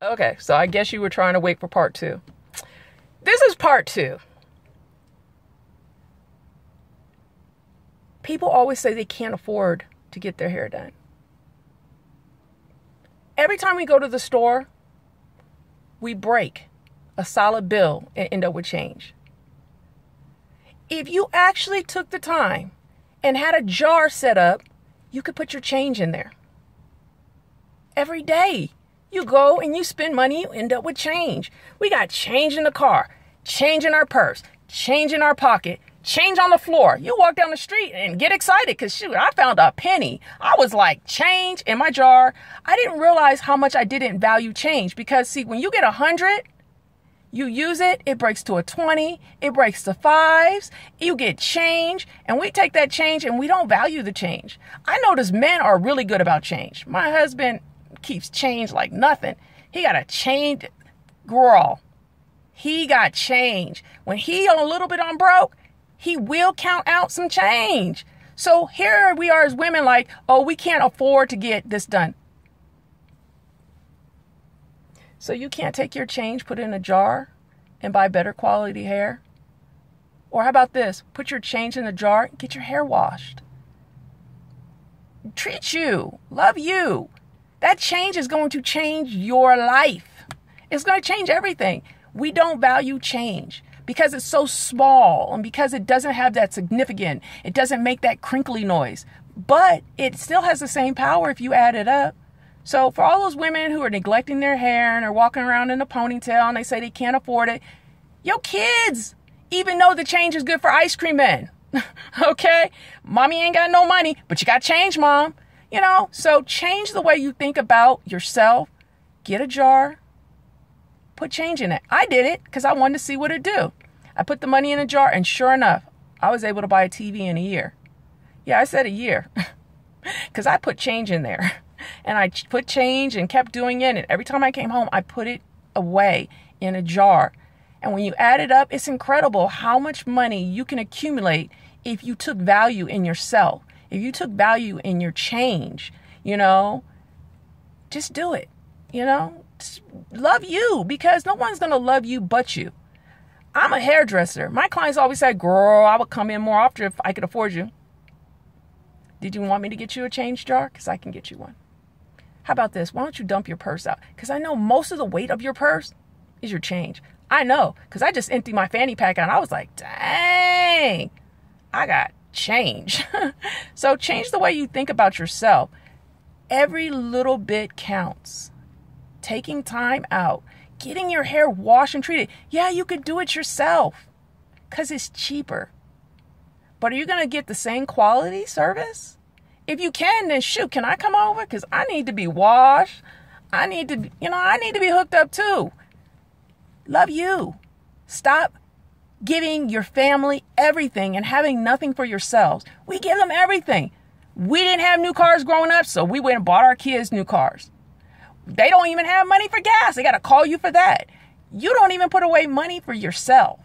Okay, so I guess you were trying to wait for part two. This is part two. People always say they can't afford to get their hair done. Every time we go to the store, we break a solid bill and end up with change. If you actually took the time and had a jar set up, you could put your change in there. Every day you go and you spend money, you end up with change. We got change in the car, change in our purse, change in our pocket, change on the floor. You walk down the street and get excited because shoot, I found a penny. I was like, change in my jar. I didn't realize how much I didn't value change because see, when you get 100, you use it, it breaks to a 20, it breaks to fives, you get change, and we take that change and we don't value the change. I notice men are really good about change. My husband keeps change like nothing. He got a change, girl. He got change. When he a little bit on broke, he will count out some change. So here we are as women like, oh, we can't afford to get this done. So you can't take your change, put it in a jar, and buy better quality hair? Or how about this? Put your change in a jar and get your hair washed. Treat you. Love you. That change is going to change your life. It's going to change everything. We don't value change because it's so small and because it doesn't have that significant. It doesn't make that crinkly noise. But it still has the same power if you add it up. So for all those women who are neglecting their hair and are walking around in a ponytail and they say they can't afford it, your kids even know the change is good for ice cream men. Okay? Mommy ain't got no money, but you got change, Mom. You know, so change the way you think about yourself. Get a jar. Put change in it. I did it because I wanted to see what it'd do. I put the money in a jar and sure enough, I was able to buy a TV in a year. Yeah, I said a year because I put change in there. And I put change and kept doing it. And every time I came home, I put it away in a jar. And when you add it up, it's incredible how much money you can accumulate if you took value in yourself. If you took value in your change, you know, just do it, you know, just love you because no one's going to love you but you. I'm a hairdresser. My clients always say, girl, I would come in more often if I could afford you. Did you want me to get you a change jar? Because I can get you one. How about this? Why don't you dump your purse out? Because I know most of the weight of your purse is your change. I know because I just emptied my fanny pack out and I was like, dang, I got change. So change the way you think about yourself. Every little bit counts. Taking time out, getting your hair washed and treated. Yeah, you could do it yourself because it's cheaper. But are you going to get the same quality service? If you can, then shoot, can I come over? Because I need to be washed. I need to be hooked up too. Love you. Stop giving your family everything and having nothing for yourselves. We give them everything. We didn't have new cars growing up, so we went and bought our kids new cars. They don't even have money for gas. They got to call you for that. You don't even put away money for yourself.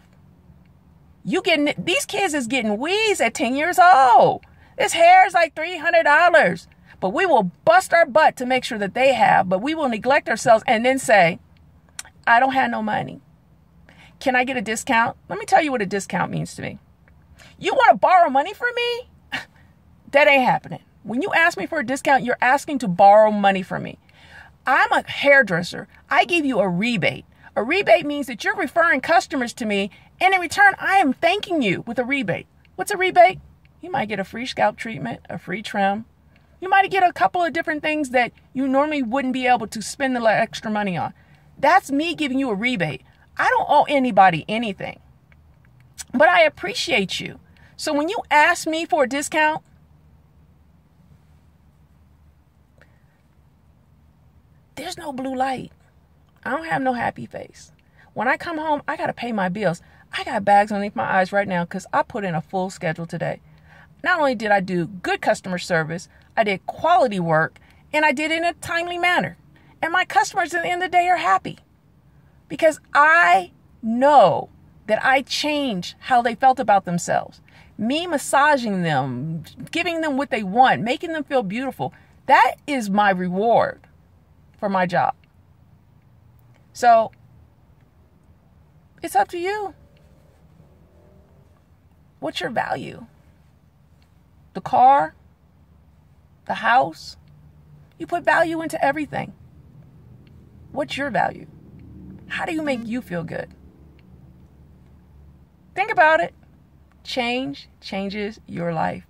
These kids is getting weaves at 10 years old. This hair is like $300. But we will bust our butt to make sure that they have, but we will neglect ourselves and then say, I don't have no money. Can I get a discount? Let me tell you what a discount means to me. You want to borrow money from me? That ain't happening. When you ask me for a discount, you're asking to borrow money from me. I'm a hairdresser. I give you a rebate. A rebate means that you're referring customers to me, and in return, I am thanking you with a rebate. What's a rebate? You might get a free scalp treatment, a free trim. You might get a couple of different things that you normally wouldn't be able to spend the extra money on. That's me giving you a rebate. I don't owe anybody anything, but I appreciate you. So when you ask me for a discount, there's no blue light. I don't have no happy face. When I come home, I got to pay my bills. I got bags underneath my eyes right now because I put in a full schedule today. Not only did I do good customer service, I did quality work, and I did it in a timely manner. And my customers at the end of the day are happy because I know that I changed how they felt about themselves. Me massaging them, giving them what they want, making them feel beautiful. That is my reward for my job. So it's up to you. What's your value? The car? The house? You put value into everything. What's your value? How do you make you feel good? Think about it. Change changes your life.